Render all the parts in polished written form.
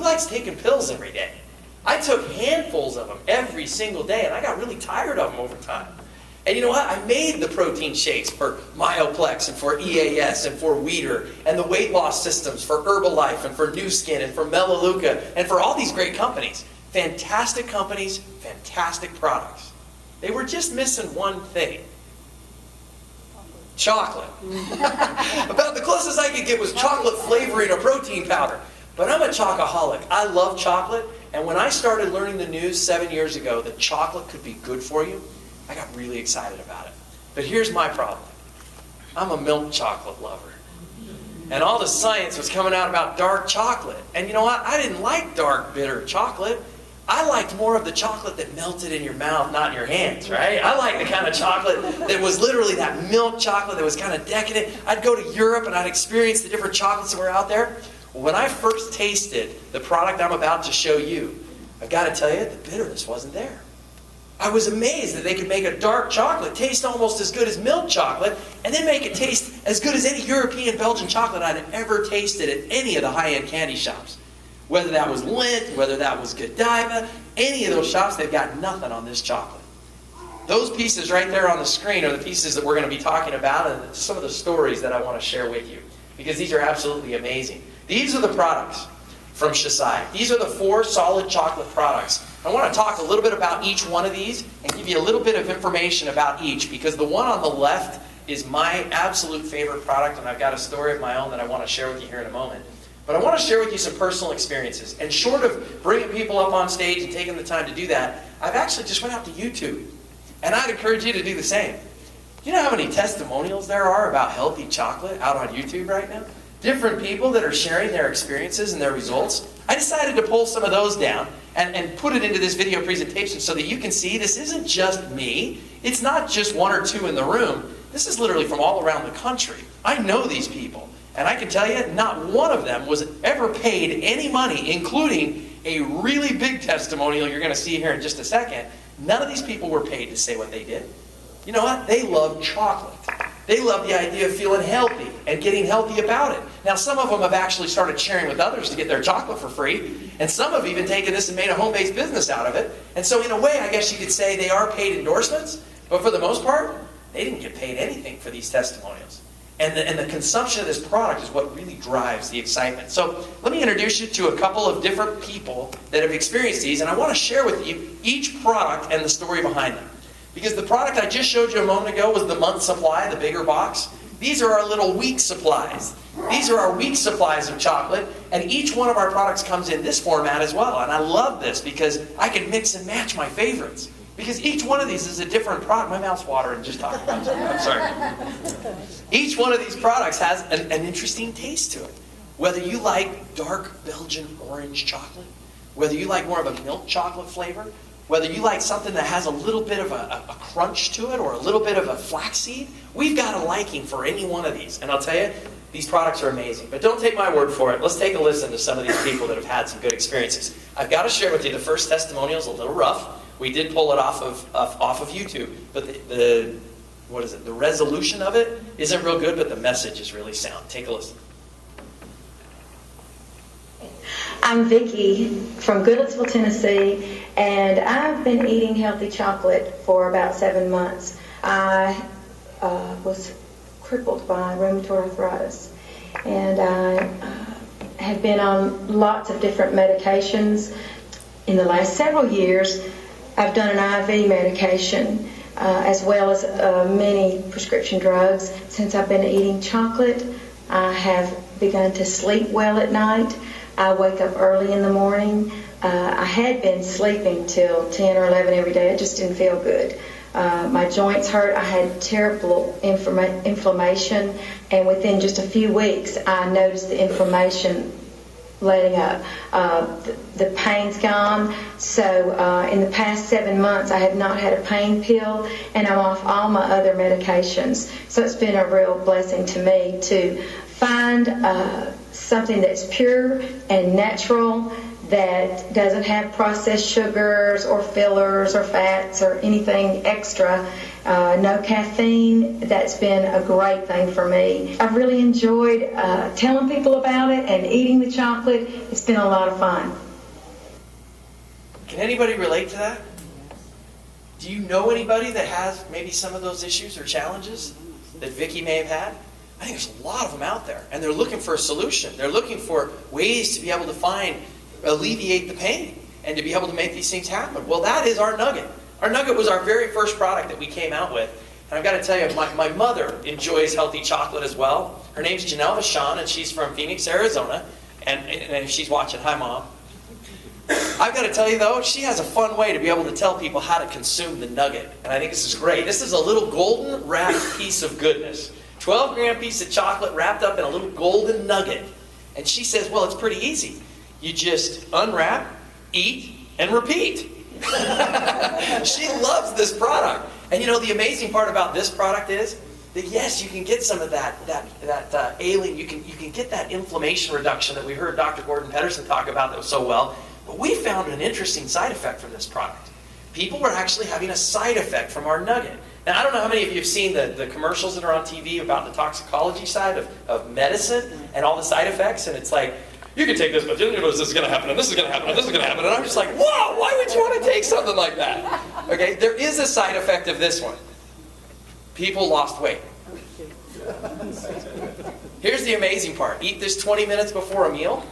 likes taking pills every day? I took handfuls of them every single day, and I got really tired of them over time. And you know what? I made the protein shakes for Myoplex and for EAS and for Weider and the weight loss systems for Herbalife and for Nu Skin and for Melaleuca and for all these great companies. Fantastic companies, fantastic products. They were just missing one thing. Chocolate. About the closest I could get was chocolate flavoring a protein powder. But I'm a chocoholic. I love chocolate. And when I started learning the news 7 years ago that chocolate could be good for you, I got really excited about it. But here's my problem. I'm a milk chocolate lover. And all the science was coming out about dark chocolate. And you know what? I didn't like dark, bitter chocolate. I liked more of the chocolate that melted in your mouth, not in your hands, right? I like the kind of chocolate that was literally that milk chocolate that was kind of decadent. I'd go to Europe and I'd experience the different chocolates that were out there. When I first tasted the product I'm about to show you, I've got to tell you, the bitterness wasn't there. I was amazed that they could make a dark chocolate taste almost as good as milk chocolate and then make it taste as good as any European Belgian chocolate I'd ever tasted at any of the high-end candy shops. Whether that was Lindt, whether that was Godiva, any of those shops, they've got nothing on this chocolate. Those pieces right there on the screen are the pieces that we're going to be talking about and some of the stories that I want to share with you because these are absolutely amazing. These are the products from Xocai. These are the 4 solid chocolate products. I want to talk a little bit about each one of these and give you a little bit of information about each because the one on the left is my absolute favorite product and I've got a story of my own that I want to share with you here in a moment. But I want to share with you some personal experiences. And short of bringing people up on stage and taking the time to do that, I've actually just went out to YouTube. And I'd encourage you to do the same. Do you know how many testimonials there are about healthy chocolate out on YouTube right now? Different people that are sharing their experiences and their results. I decided to pull some of those down and put it into this video presentation so that you can see this isn't just me. It's not just 1 or 2 in the room. This is literally from all around the country. I know these people. And I can tell you, not one of them was ever paid any money, including a really big testimonial you're going to see here in just a second. None of these people were paid to say what they did. You know what? They love chocolate. They love the idea of feeling healthy and getting healthy about it. Now, some of them have actually started sharing with others to get their chocolate for free. And some have even taken this and made a home-based business out of it. And so in a way, I guess you could say they are paid endorsements. But for the most part, they didn't get paid anything for these testimonials. And the consumption of this product is what really drives the excitement. So let me introduce you to a couple of different people that have experienced these. And I want to share with you each product and the story behind them. Because the product I just showed you a moment ago was the month supply, the bigger box. These are our little week supplies. These are our week supplies of chocolate. And each one of our products comes in this format as well. And I love this because I can mix and match my favorites. Because each one of these is a different product. My mouth's watering just talking about it. I'm sorry. Each one of these products has an interesting taste to it. Whether you like dark Belgian orange chocolate, whether you like more of a milk chocolate flavor, whether you like something that has a little bit of a crunch to it or a little bit of a flaxseed, we've got a liking for any one of these. And I'll tell you, these products are amazing. But don't take my word for it. Let's take a listen to some of these people that have had some good experiences. I've got to share with you the first testimonial is a little rough. We did pull it off of YouTube, but the resolution of it isn't real good, but the message is really sound. Take a listen. I'm Vicki from Goodlettsville, Tennessee, and I've been eating healthy chocolate for about 7 months. I was crippled by rheumatoid arthritis, and I had been on lots of different medications. In the last several years, I've done an IV medication as well as many prescription drugs. Since I've been eating chocolate, I have begun to sleep well at night. I wake up early in the morning. I had been sleeping till 10 or 11 every day. It just didn't feel good. My joints hurt. I had terrible inflammation, and within just a few weeks, I noticed the inflammation letting up. The pain's gone. So in the past 7 months, I have not had a pain pill, and I'm off all my other medications. So it's been a real blessing to me to find something that's pure and natural that doesn't have processed sugars or fillers or fats or anything extra. No caffeine. That's been a great thing for me. I've really enjoyed telling people about it and eating the chocolate. It's been a lot of fun. Can anybody relate to that? Do you know anybody that has maybe some of those issues or challenges that Vicki may have had? I think there's a lot of them out there, and they're looking for a solution. They're looking for ways to be able to alleviate the pain and to be able to make these things happen. Well, that is our nugget. Our nugget was our very first product that we came out with. And I've got to tell you, my mother enjoys healthy chocolate as well. Her name's Janelle Vachon, and she's from Phoenix, Arizona. And if she's watching, hi, Mom. I've got to tell you, though, she has a fun way to be able to tell people how to consume the nugget. And I think this is great. This is a little golden wrapped piece of goodness. 12-gram piece of chocolate wrapped up in a little golden nugget. And she says, well, it's pretty easy. You just unwrap, eat, and repeat. She loves this product. And you know, the amazing part about this product is that yes, you can get some of that ailing, you can get that inflammation reduction that we heard Dr. Gordon Pedersen talk about that was so well. But we found an interesting side effect from this product. People were actually having a side effect from our nugget. Now, I don't know how many of you have seen the commercials that are on TV about the toxicology side of medicine and all the side effects, and it's like, you can take this, but this is going to happen, and this is going to happen, and this is going to happen. And I'm just like, whoa, why would you want to take something like that? Okay, there is a side effect of this one. People lost weight. Here's the amazing part. Eat this 20 minutes before a meal,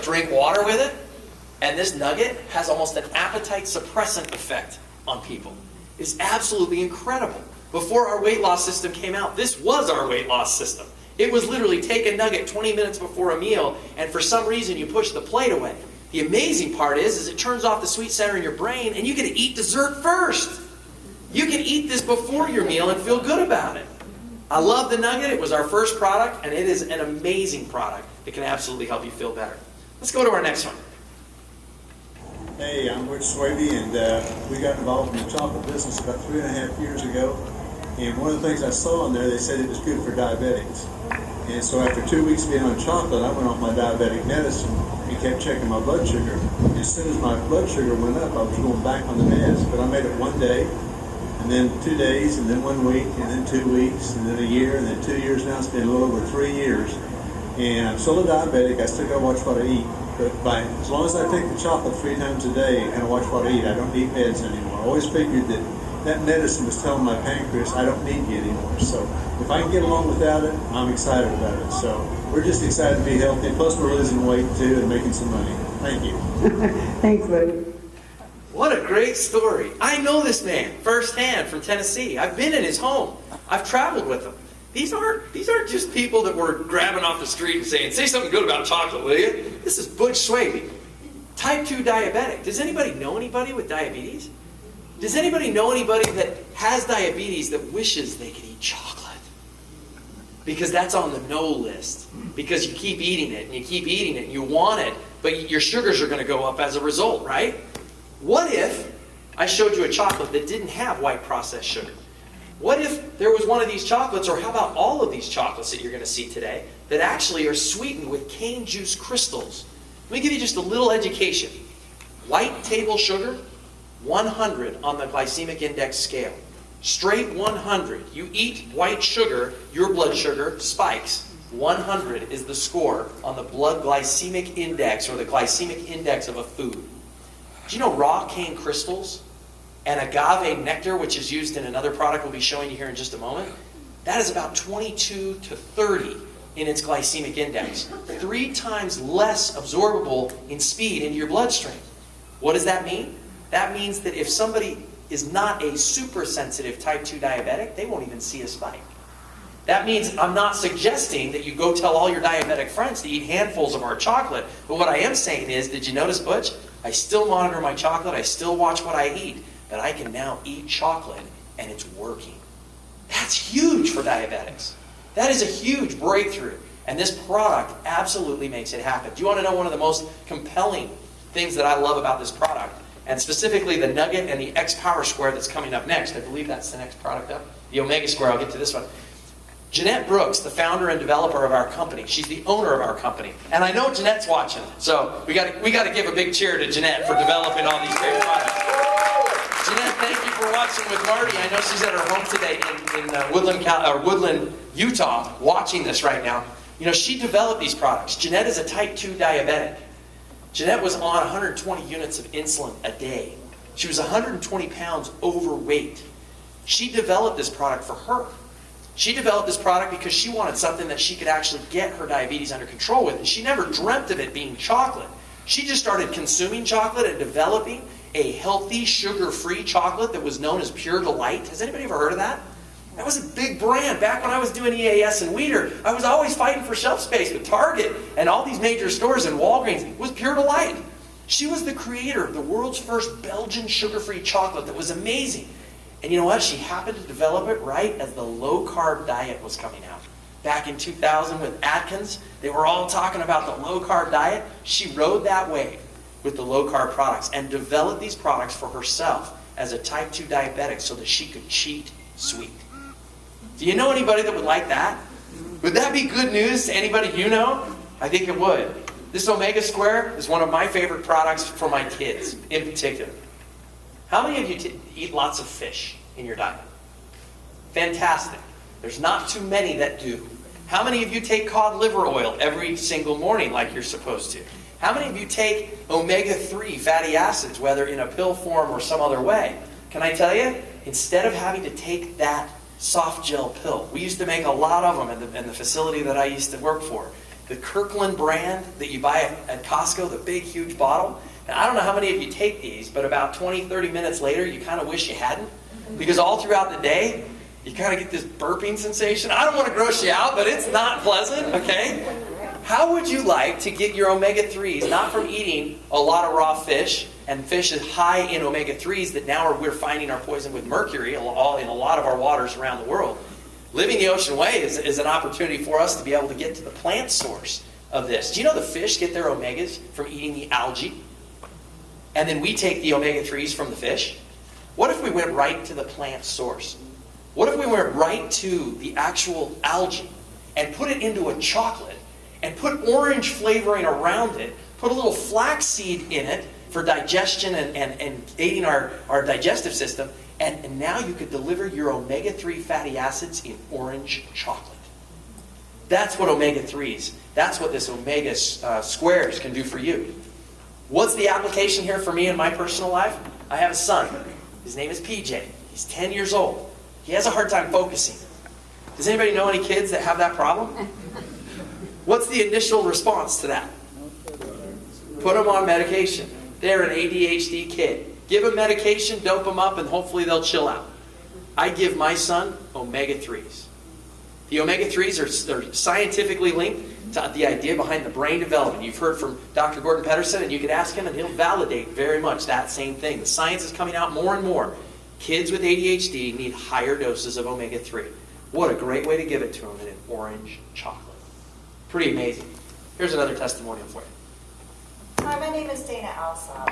drink water with it, and this nugget has almost an appetite suppressant effect on people. It's absolutely incredible. Before our weight loss system came out, this was our weight loss system. It was literally take a nugget 20 minutes before a meal, and for some reason you push the plate away. The amazing part is it turns off the sweet center in your brain, and you get to eat dessert first. You can eat this before your meal and feel good about it. I love the nugget. It was our first product, and it is an amazing product that can absolutely help you feel better. Let's go to our next one. Hey, I'm Rich Swaby, and we got involved in the chocolate business about 3.5 years ago. And one of the things I saw in there, they said it was good for diabetics. And so after 2 weeks being on chocolate, I went off my diabetic medicine and kept checking my blood sugar. And as soon as my blood sugar went up, I was going back on the meds. But I made it 1 day, and then 2 days, and then 1 week, and then 2 weeks, and then a year, and then 2 years now. It's been a little over 3 years. And I'm still a diabetic. I still got to watch what I eat. But as long as I take the chocolate 3 times a day and I watch what I eat, I don't need meds anymore. I always figured that medicine was telling my pancreas, I don't need you anymore. So if I can get along without it, I'm excited about it. So we're just excited to be healthy. Plus we're losing weight too and making some money. Thank you. Thanks, Woody. What a great story. I know this man firsthand from Tennessee. I've been in his home. I've traveled with him. These aren't just people that were grabbing off the street and saying, say something good about chocolate, will you? This is Butch Swaby, type 2 diabetic. Does anybody know anybody with diabetes? Does anybody know anybody that has diabetes that wishes they could eat chocolate? Because that's on the no list. Because you keep eating it, and you keep eating it, and you want it, but your sugars are going to go up as a result, right? What if I showed you a chocolate that didn't have white processed sugar? What if there was one of these chocolates, or how about all of these chocolates that you're going to see today, that actually are sweetened with cane juice crystals? Let me give you just a little education. White table sugar, 100 on the glycemic index scale. Straight 100. You eat white sugar, your blood sugar spikes. 100 is the score on the blood glycemic index, or the glycemic index of a food. Do you know raw cane crystals and agave nectar, which is used in another product we'll be showing you here in just a moment, that is about 22 to 30 in its glycemic index. 3 times less absorbable in speed into your bloodstream. What does that mean? That means that if somebody is not a super sensitive type 2 diabetic, they won't even see a spike. That means I'm not suggesting that you go tell all your diabetic friends to eat handfuls of our chocolate, but what I am saying is, did you notice, Butch? I still monitor my chocolate, I still watch what I eat, but I can now eat chocolate and it's working. That's huge for diabetics. That is a huge breakthrough, and this product absolutely makes it happen. Do you want to know one of the most compelling things that I love about this product? And specifically the Nugget and the X Power Square that's coming up next. I believe that's the next product up. The Omega Square, I'll get to this one. Jeanette Brooks, the founder and developer of our company. She's the owner of our company. And I know Jeanette's watching, so we got to give a big cheer to Jeanette for developing all these great products. Jeanette, thank you for watching with Marty. I know she's at her home today in Woodland, Utah, watching this right now. You know, she developed these products. Jeanette is a type 2 diabetic. Jeanette was on 120 units of insulin a day. She was 120 pounds overweight. She developed this product for her. She developed this product because she wanted something that she could actually get her diabetes under control with. And she never dreamt of it being chocolate. She just started consuming chocolate and developing a healthy, sugar-free chocolate that was known as Pure Delight. Has anybody ever heard of that? That was a big brand. Back when I was doing EAS and Weider, I was always fighting for shelf space with Target and all these major stores and Walgreens. It was Pure Delight. She was the creator of the world's first Belgian sugar-free chocolate that was amazing. And you know what? She happened to develop it right as the low-carb diet was coming out. Back in 2000 with Atkins, they were all talking about the low-carb diet. She rode that wave with the low-carb products and developed these products for herself as a type 2 diabetic so that she could cheat sweet. Do you know anybody that would like that? Would that be good news to anybody you know? I think it would. This Omega Square is one of my favorite products for my kids in particular. How many of you eat lots of fish in your diet? Fantastic. There's not too many that do. How many of you take cod liver oil every single morning like you're supposed to? How many of you take omega-3 fatty acids, whether in a pill form or some other way? Can I tell you, instead of having to take that soft gel pill, we used to make a lot of them in the facility that I used to work for. The Kirkland brand that you buy at Costco, the big, huge bottle. And I don't know how many of you take these, but about 20, 30 minutes later, you kind of wish you hadn't. Because all throughout the day, you kind of get this burping sensation. I don't want to gross you out, but it's not pleasant, okay? How would you like to get your omega-3s, not from eating a lot of raw fish, and fish is high in omega-3s that now we're finding are poisoned with mercury in a lot of our waters around the world. Living the ocean way is an opportunity for us to be able to get to the plant source of this. Do you know the fish get their omegas from eating the algae? And then we take the omega-3s from the fish? What if we went right to the plant source? What if we went right to the actual algae and put it into a chocolate and put orange flavoring around it, put a little flaxseed in it for digestion and aiding our digestive system, and now you could deliver your omega-3 fatty acids in orange chocolate. That's what omega-3s, that's what this omega squares can do for you. What's the application here for me in my personal life? I have a son. His name is PJ. He's 10 years old. He has a hard time focusing. Does anybody know any kids that have that problem? What's the initial response to that? Put them on medication. They're an ADHD kid. Give them medication, dope them up, and hopefully they'll chill out. I give my son omega-3s. The omega-3s are scientifically linked to the idea behind the brain development. You've heard from Dr. Gordon Pedersen, and you could ask him, and he'll validate very much that same thing. The science is coming out more and more. Kids with ADHD need higher doses of omega-3. What a great way to give it to them in an orange chocolate. Pretty amazing. Here's another testimonial for you. Hi, my name is Dana Alsop.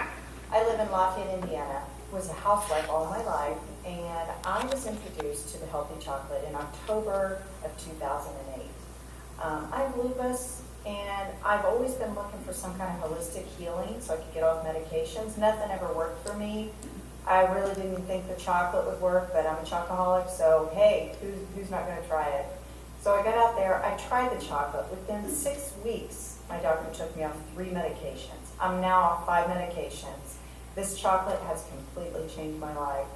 I live in Lafayette, Indiana. Was a housewife all my life, and I was introduced to the healthy chocolate in October of 2008. I have lupus, and I've always been looking for some kind of holistic healing so I could get off medications. Nothing ever worked for me. I really didn't think the chocolate would work, but I'm a chocoholic, so hey, who's not going to try it? So I got out there, I tried the chocolate. Within 6 weeks, my doctor took me off 3 medications. I'm now off 5 medications. This chocolate has completely changed my life.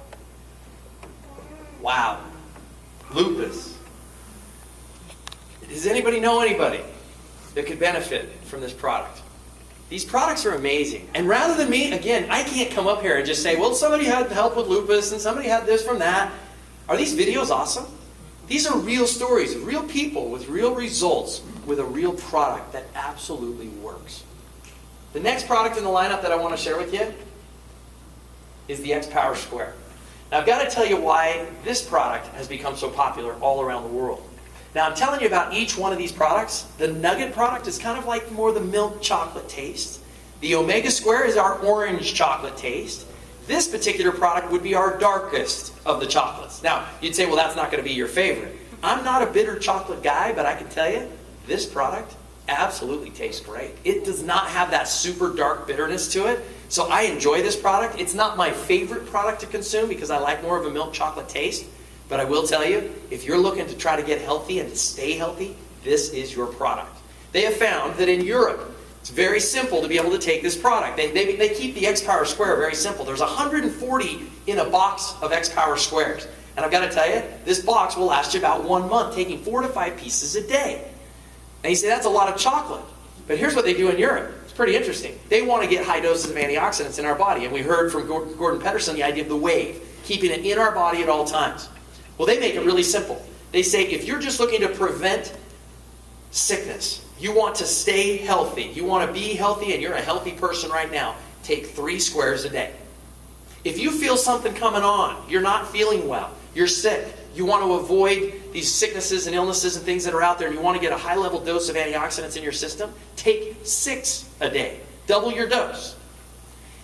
Wow. Lupus. Does anybody know anybody that could benefit from this product? These products are amazing. And rather than me, again, I can't come up here and just say, well, somebody had help with lupus and somebody had this from that. Are these videos awesome? These are real stories of real people with real results with a real product that absolutely works. The next product in the lineup that I want to share with you is the X-Power Square. Now I've got to tell you why this product has become so popular all around the world. Now I'm telling you about each one of these products. The Nugget product is kind of like more the milk chocolate taste. The Omega Square is our orange chocolate taste. This particular product would be our darkest of the chocolates. Now, you'd say, well, that's not going to be your favorite. I'm not a bitter chocolate guy, but I can tell you, this product absolutely tastes great. It does not have that super dark bitterness to it, so I enjoy this product. It's not my favorite product to consume because I like more of a milk chocolate taste, but I will tell you, if you're looking to try to get healthy and to stay healthy, this is your product. They have found that in Europe, it's very simple to be able to take this product. They keep the X-Power Square very simple. There's 140 in a box of X-Power Squares. And I've got to tell you, this box will last you about 1 month, taking 4 to 5 pieces a day. And you say, that's a lot of chocolate. But here's what they do in Europe. It's pretty interesting. They want to get high doses of antioxidants in our body. And we heard from Gordon Pedersen the idea of the wave, keeping it in our body at all times. Well, they make it really simple. They say, if you're just looking to prevent sickness, you want to stay healthy, you want to be healthy, and you're a healthy person right now, take 3 squares a day. If you feel something coming on, you're not feeling well, you're sick, you want to avoid these sicknesses and illnesses and things that are out there, and you want to get a high-level dose of antioxidants in your system, take 6 a day. Double your dose.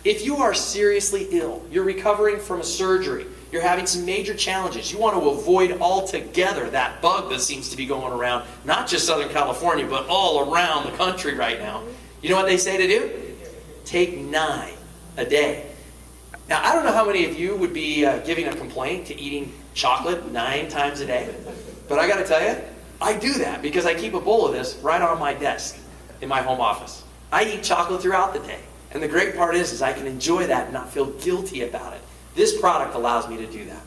If you are seriously ill, you're recovering from a surgery, you're having some major challenges, you want to avoid altogether that bug that seems to be going around, not just Southern California, but all around the country right now. You know what they say to do? Take 9 a day. Now, I don't know how many of you would be giving a complaint to eating chocolate 9 times a day, but I got to tell you, I do that because I keep a bowl of this right on my desk in my home office. I eat chocolate throughout the day, and the great part is I can enjoy that and not feel guilty about it. This product allows me to do that.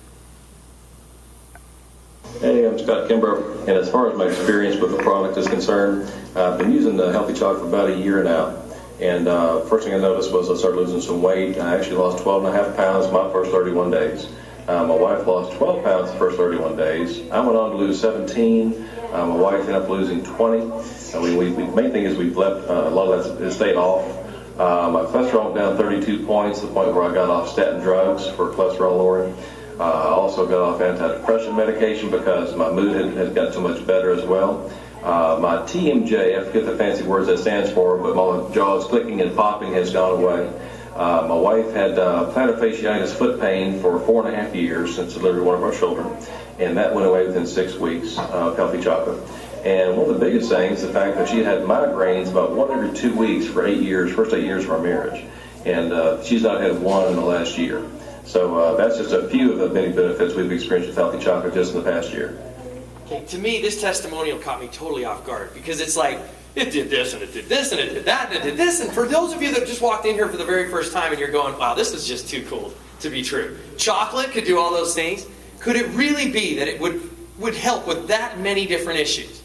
Hey, I'm Scott Kimbrough, and as far as my experience with the product is concerned, I've been using the Healthy Chocolate for about a year now. And first thing I noticed was I started losing some weight. I actually lost 12.5 pounds my first 31 days. My wife lost 12 pounds the first 31 days. I went on to lose 17. My wife ended up losing 20. The main thing is we've left a lot of that stayed off. My cholesterol went down 32 points, to the point where I got off statin drugs for cholesterol lowering. I also got off antidepressant medication because my mood has gotten so much better as well. My TMJ, I forget the fancy words that stands for, but my jaws clicking and popping has gone away. My wife had plantar fasciitis foot pain for 4.5 years since delivery of one of our children, and that went away within 6 weeks of Healthy Chocolate. And one of the biggest things, the fact that she had migraines about 1 every 2 weeks for 8 years, first 8 years of our marriage. And she's not had one in the last year. So that's just a few of the many benefits we've experienced with Healthy Chocolate just in the past year. Okay, to me, this testimonial caught me totally off guard because it's like, it did this, and it did this, and it did that, and it did this. And for those of you that just walked in here for the very first time and you're going, wow, this is just too cool to be true. Chocolate could do all those things. Could it really be that it would help with that many different issues?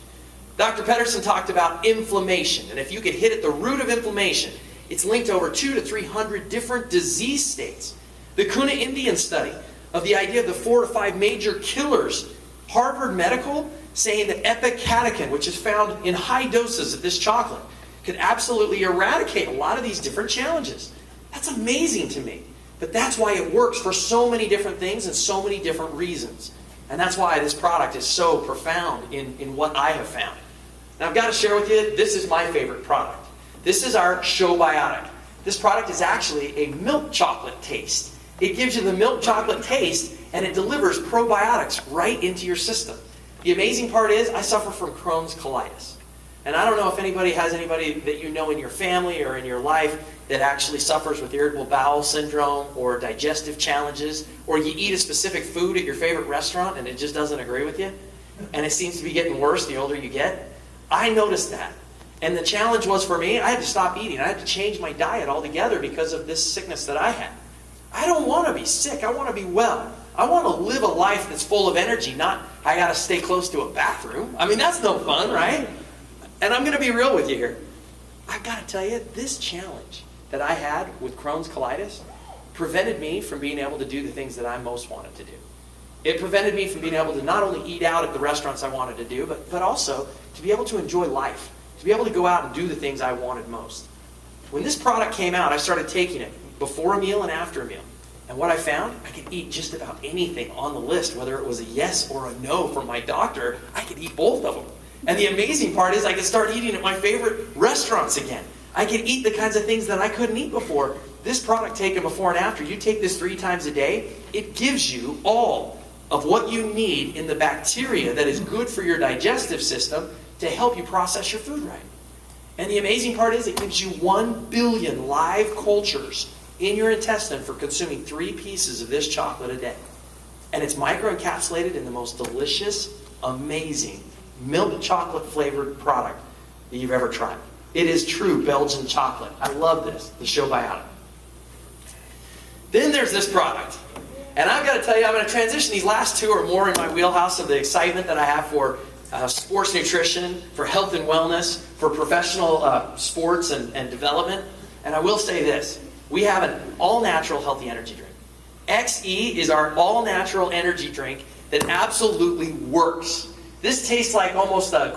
Dr. Pedersen talked about inflammation, and if you could hit at the root of inflammation, it's linked to over 200 to 300 different disease states. The Kuna Indian study of the idea of the 4 to 5 major killers, Harvard Medical saying that epicatechin, which is found in high doses of this chocolate, could absolutely eradicate a lot of these different challenges. That's amazing to me. But that's why it works for so many different things and so many different reasons. And that's why this product is so profound in what I have found. Now I've got to share with you, this is my favorite product. This is our Showbiotic. This product is actually a milk chocolate taste. It gives you the milk chocolate taste and it delivers probiotics right into your system. The amazing part is I suffer from Crohn's colitis. And I don't know if anybody has anybody that you know in your family or in your life that actually suffers with irritable bowel syndrome or digestive challenges, or you eat a specific food at your favorite restaurant and it just doesn't agree with you, and it seems to be getting worse the older you get. I noticed that. And the challenge was for me, I had to stop eating. I had to change my diet altogether because of this sickness that I had. I don't want to be sick. I want to be well. I want to live a life that's full of energy, not I got to stay close to a bathroom. I mean, that's no fun, right? And I'm going to be real with you here. I've got to tell you, this challenge that I had with Crohn's colitis prevented me from being able to do the things that I most wanted to do. It prevented me from being able to not only eat out at the restaurants I wanted to do, but also to be able to enjoy life, to be able to go out and do the things I wanted most. When this product came out, I started taking it before a meal and after a meal. And what I found, I could eat just about anything on the list, whether it was a yes or a no from my doctor, I could eat both of them. And the amazing part is I could start eating at my favorite restaurants again. I could eat the kinds of things that I couldn't eat before. This product taken before and after, you take this 3 times a day, it gives you all of what you need in the bacteria that is good for your digestive system to help you process your food right. And the amazing part is it gives you 1 billion live cultures in your intestine for consuming 3 pieces of this chocolate a day. And it's microencapsulated in the most delicious, amazing, milk chocolate flavored product that you've ever tried. It is true Belgian chocolate. I love this, the Showbiotic. Then there's this product. And I've got to tell you, I'm going to transition. These last 2 are more in my wheelhouse of the excitement that I have for sports nutrition, for health and wellness, for professional sports and development. And I will say this. We have an all-natural healthy energy drink. XE is our all-natural energy drink that absolutely works. This tastes like almost a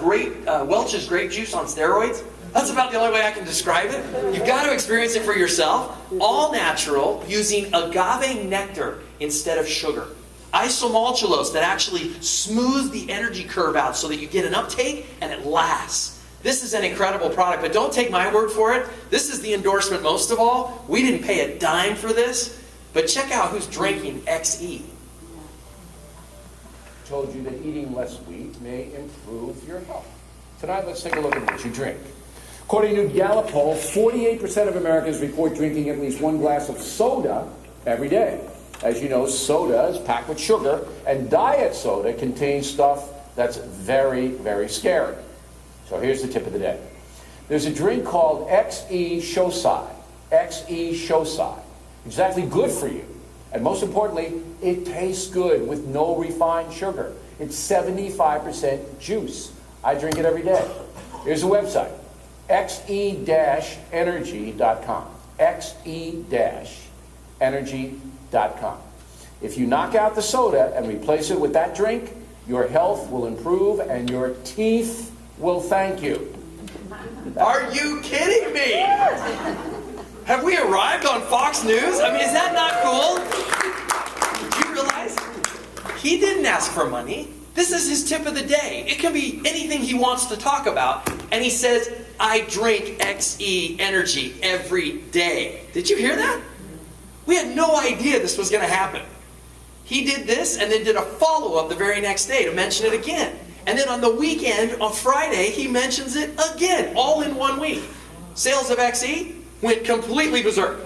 Welch's grape juice on steroids. That's about the only way I can describe it. You've got to experience it for yourself. All natural, using agave nectar instead of sugar. Isomaltulose that actually smooths the energy curve out so that you get an uptake and it lasts. This is an incredible product, but don't take my word for it. This is the endorsement most of all. We didn't pay a dime for this, but check out who's drinking XE. Told you that eating less wheat may improve your health. Tonight, let's take a look at what you drink. According to a Gallup poll, 48% of Americans report drinking at least 1 glass of soda every day. As you know, soda is packed with sugar, and diet soda contains stuff that's very, very scary. So here's the tip of the day. There's a drink called Xocai. Xocai. It's actually good for you. And most importantly, it tastes good with no refined sugar. It's 75% juice. I drink it every day. Here's the website, xe-energy.com. xe-energy.com. If you knock out the soda and replace it with that drink, your health will improve and your teeth will thank you. Are you kidding me? Have we arrived on Fox News? I mean, is that not cool? Do you realize? He didn't ask for money. This is his tip of the day. It can be anything he wants to talk about. And he says, I drink XE Energy every day. Did you hear that? We had no idea this was going to happen. He did this and then did a follow-up the very next day to mention it again. And then on the weekend, on Friday, he mentions it again, all in 1 week. Sales of XE went completely berserk.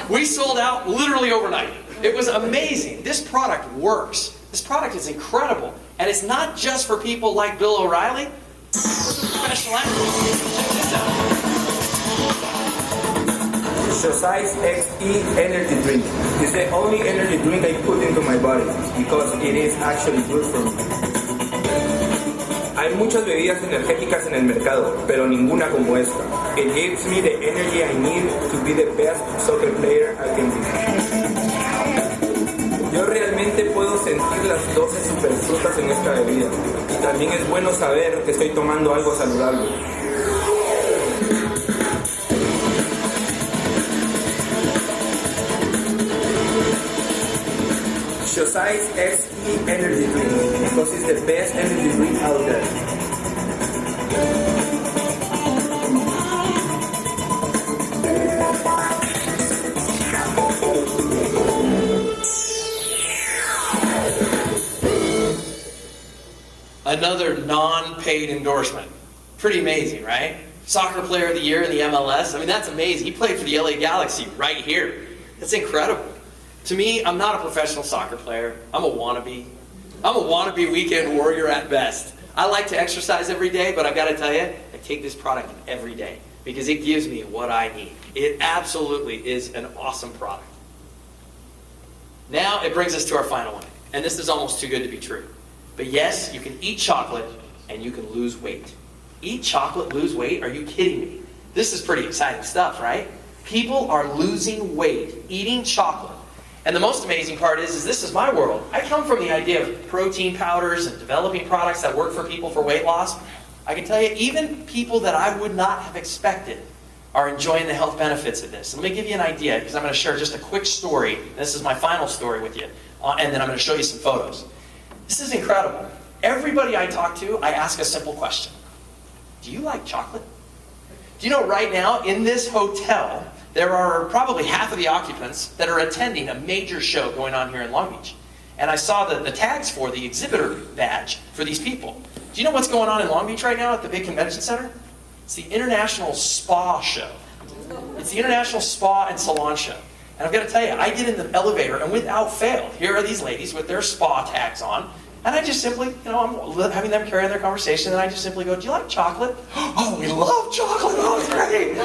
We sold out literally overnight. It was amazing. This product works. This product is incredible. And it's not just for people like Bill O'Reilly. It's for professional athletes. Check this out. Xocai's XE energy drink is the only energy drink I put into my body because it is actually good for me. Hay muchas bebidas energéticas en el mercado, pero ninguna como esta. It gives me the energy I need to be the best soccer player I can be. Yo realmente puedo sentir las 12 superfrutas en esta bebida. Y también es bueno saber que estoy tomando algo saludable. Xocai's XE energy drink because it's the best energy drink out there. Another non-paid endorsement. Pretty amazing, right? Soccer player of the year in the MLS. I mean, that's amazing. He played for the LA Galaxy right here. That's incredible. To me, I'm not a professional soccer player. I'm a wannabe. I'm a wannabe weekend warrior at best. I like to exercise every day, but I've got to tell you, I take this product every day because it gives me what I need. It absolutely is an awesome product. Now it brings us to our final one, and this is almost too good to be true. But yes, you can eat chocolate and you can lose weight. Eat chocolate, lose weight? Are you kidding me? This is pretty exciting stuff, right? People are losing weight eating chocolate. And the most amazing part is this is my world. I come from the idea of protein powders and developing products that work for people for weight loss. I can tell you, even people that I would not have expected are enjoying the health benefits of this. Let me give you an idea, because I'm going to share just a quick story. This is my final story with you. And then I'm going to show you some photos. This is incredible. Everybody I talk to, I ask a simple question. Do you like chocolate? Do you know right now, in this hotel, there are probably half of the occupants that are attending a major show going on here in Long Beach. and I saw the tags for the exhibitor badge for these people. Do you know what's going on in Long Beach right now at the big convention center? It's the International Spa Show. It's the International Spa and Salon Show. And I've got to tell you, I get in the elevator, and without fail, here are these ladies with their spa tags on, and I just simply, I'm having them carry on their conversation, and I just simply go, do you like chocolate? Oh, we love chocolate. Oh, it's great.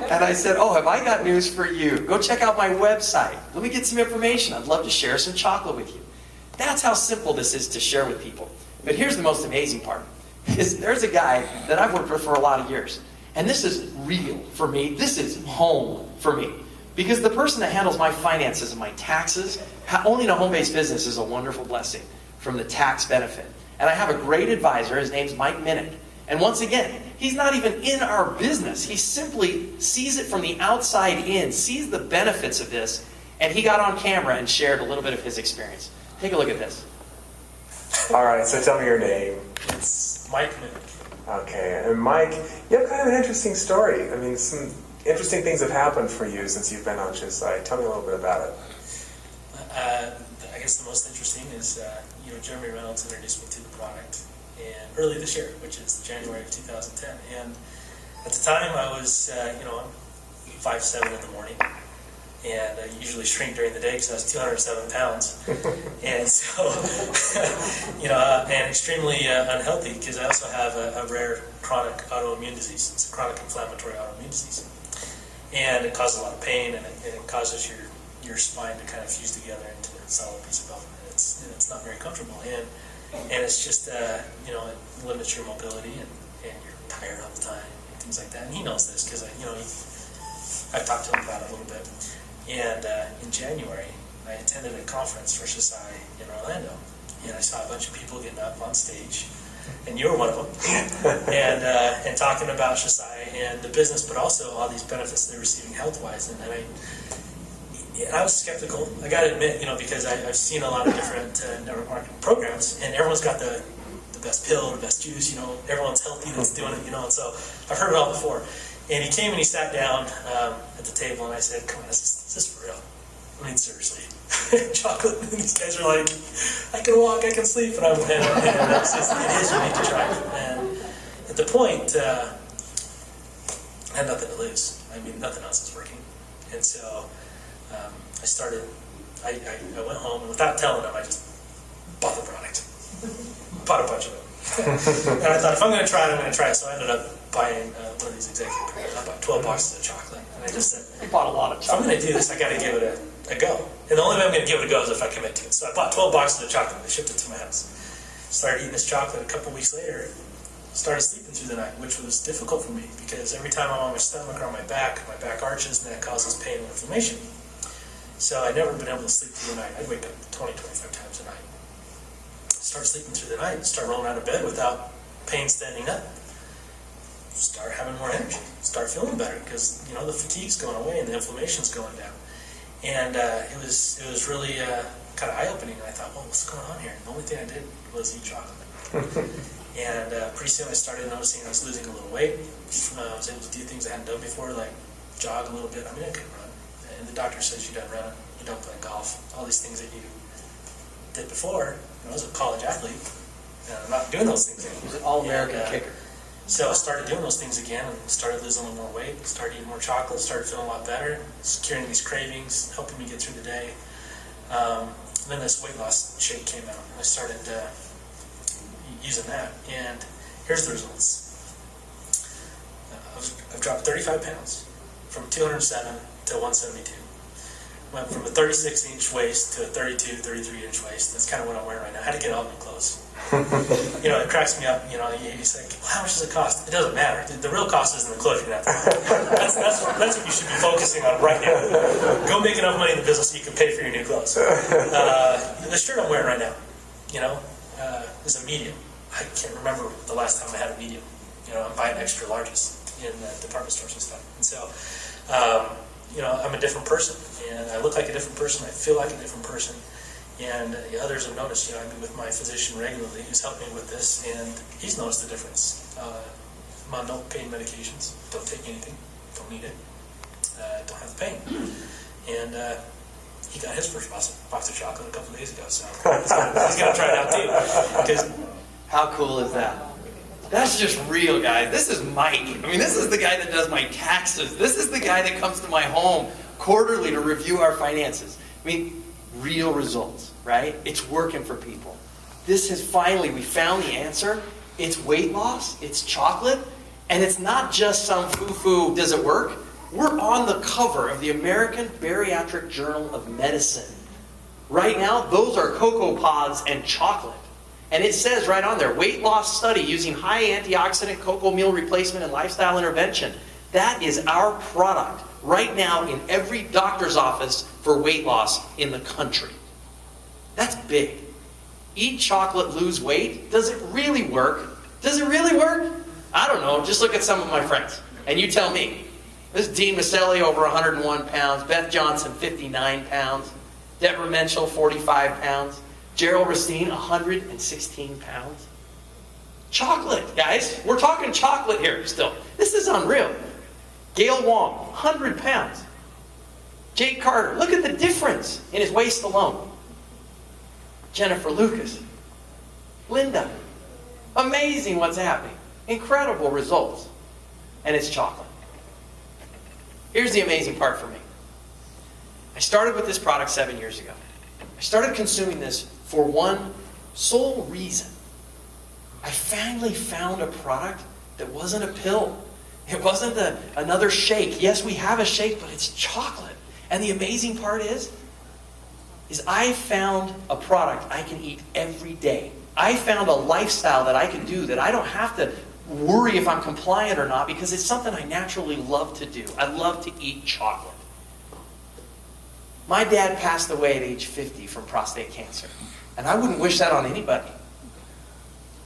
And I said, oh, have I got news for you? Go check out my website. Let me get some information. I'd love to share some chocolate with you. That's how simple this is to share with people. But here's the most amazing part. There's a guy that I've worked with for a lot of years, and this is real for me. This is home for me. Because the person that handles my finances and my taxes, owning a home-based business is a wonderful blessing from the tax benefit. And I have a great advisor. His name's Mike Minnick. And once again, he's not even in our business. He simply sees it from the outside in, sees the benefits of this, and he got on camera and shared a little bit of his experience. Take a look at this. All right, so tell me your name. It's Mike Minnick. Okay, and Mike, you have kind of an interesting story. I mean, some interesting things have happened for you since you've been on Xocai. Tell me a little bit about it. I guess the most interesting is, Jeremy Reynolds introduced me to the product early this year, which is January of 2010. And at the time, I was, I'm 5'7" in the morning, and I usually shrink during the day because I was 207 pounds. And so, and extremely unhealthy because I also have a rare chronic autoimmune disease. It's a chronic inflammatory autoimmune disease. And it causes a lot of pain, and it causes your spine to kind of fuse together into a solid piece of velvet. It's not very comfortable, and it's just it limits your mobility, and you're tired all the time and things like that. And he knows this because I've talked to him about it a little bit. And in January, I attended a conference for Xocai in Orlando, and I saw a bunch of people getting up on stage, and you were one of them, and talking about Xocai and the business, but also all these benefits they're receiving health-wise. And I was skeptical, I got to admit, because I've seen a lot of different network marketing programs, and everyone's got the best pill, the best juice, everyone's healthy that's doing it, and so I've heard it all before. And he came and he sat down at the table, and I said, come on, is this real? I mean, seriously. Chocolate, and these guys are like, I can walk, I can sleep, and it is, you need to try it. And at the point, I had nothing to lose. I mean, nothing else is working. And so I started, I went home, and without telling them, I just bought the product. Bought a bunch of them. And I thought, if I'm going to try it, I'm going to try it. So I ended up buying one of these executive programs. I bought 12 boxes of chocolate. And I just said, I bought a lot of chocolate. If I'm going to do this, I got to give it a go. And the only way I'm going to give it a go is if I commit to it. So I bought 12 boxes of chocolate. They shipped it to my house. Started eating this chocolate. A couple weeks later, started sleeping through the night, which was difficult for me because every time I'm on my stomach or on my back arches, and that causes pain and inflammation. So I'd never been able to sleep through the night. I'd wake up 20, 25 times a night. Start sleeping through the night, start rolling out of bed without pain standing up. Start having more energy, start feeling better because the fatigue's going away and the inflammation's going down. And it was really kind of eye-opening. And I thought, well, what's going on here? And the only thing I did was eat chocolate. And pretty soon I started noticing I was losing a little weight. I was able to do things I hadn't done before, like jog a little bit. I mean, I could run. And the doctor says you don't run, you don't play golf, all these things that you did before. I was a college athlete, and I'm not doing those things anymore. He was an all-American kicker. So I started doing those things again, and started losing a little more weight, started eating more chocolate, started feeling a lot better, curing these cravings, helping me get through the day. Then this weight loss shake came out, and I started using that, and here's the results. I've dropped 35 pounds, from 207 to 172. Went from a 36-inch waist to a 32, 33-inch waist. That's kind of what I'm wearing right now. I had to get all new clothes. It cracks me up. He's like, well, how much does it cost? It doesn't matter. The real cost isn't the clothes you're going to have to buy. That's what you should be focusing on right now. Go make enough money in the business so you can pay for your new clothes. The shirt I'm wearing right now, is a medium. I can't remember the last time I had a medium. I'm buying extra larges in department stores and stuff. And so, I'm a different person, and I look like a different person, I feel like a different person, and others have noticed, I meet with my physician regularly who's helped me with this, and he's noticed the difference. I'm on no pain medications, don't take anything, don't need it, don't have the pain. And he got his first box of chocolate a couple of days ago, so he's gonna try it out too. 'Cause how cool is that? That's just real, guys. This is Mike. I mean, this is the guy that does my taxes. This is the guy that comes to my home quarterly to review our finances. I mean, real results, right? It's working for people. This is finally, we found the answer. It's weight loss, it's chocolate, and it's not just some foo-foo, does it work? We're on the cover of the American Bariatric Journal of Medicine. Right now, those are Cocoa Pods and chocolate. And it says right on there, weight loss study using high antioxidant cocoa meal replacement and lifestyle intervention. That is our product right now in every doctor's office for weight loss in the country. That's big. Eat chocolate, lose weight. Does it really work? Does it really work? I don't know. Just look at some of my friends. And you tell me. This is Dean Maselli, over 101 pounds. Beth Johnson, 59 pounds. Deborah Menschel, 45 pounds. Gerald Racine, 116 pounds. Chocolate, guys. We're talking chocolate here still. This is unreal. Gail Wong, 100 pounds. Jake Carter, look at the difference in his waist alone. Jennifer Lucas. Linda. Amazing what's happening. Incredible results. And it's chocolate. Here's the amazing part for me. I started with this product 7 years ago. I started consuming this for one sole reason. I finally found a product that wasn't a pill. It wasn't another shake. Yes, we have a shake, but it's chocolate. And the amazing part is I found a product I can eat every day. I found a lifestyle that I can do that I don't have to worry if I'm compliant or not, because it's something I naturally love to do. I love to eat chocolate. My dad passed away at age 50 from prostate cancer, and I wouldn't wish that on anybody.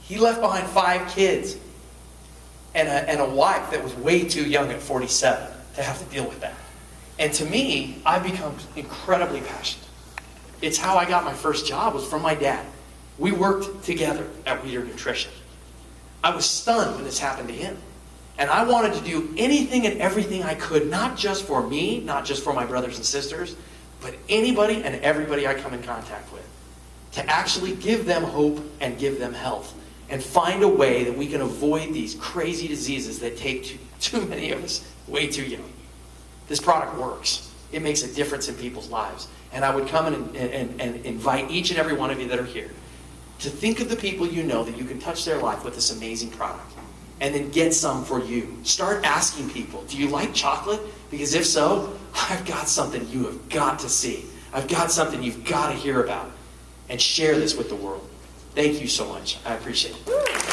He left behind 5 kids and a wife that was way too young at 47 to have to deal with that. And to me, I've become incredibly passionate. It's how I got my first job, was from my dad. We worked together at Weider Nutrition. I was stunned when this happened to him. And I wanted to do anything and everything I could, not just for me, not just for my brothers and sisters, but anybody and everybody I come in contact with, to actually give them hope and give them health, and find a way that we can avoid these crazy diseases that take too many of us way too young. This product works. It makes a difference in people's lives. And I would come and invite each and every one of you that are here to think of the people you know that you can touch their life with this amazing product. And then get some for you. Start asking people, do you like chocolate? Because if so, I've got something you have got to see. I've got something you've got to hear about. And share this with the world. Thank you so much. I appreciate it.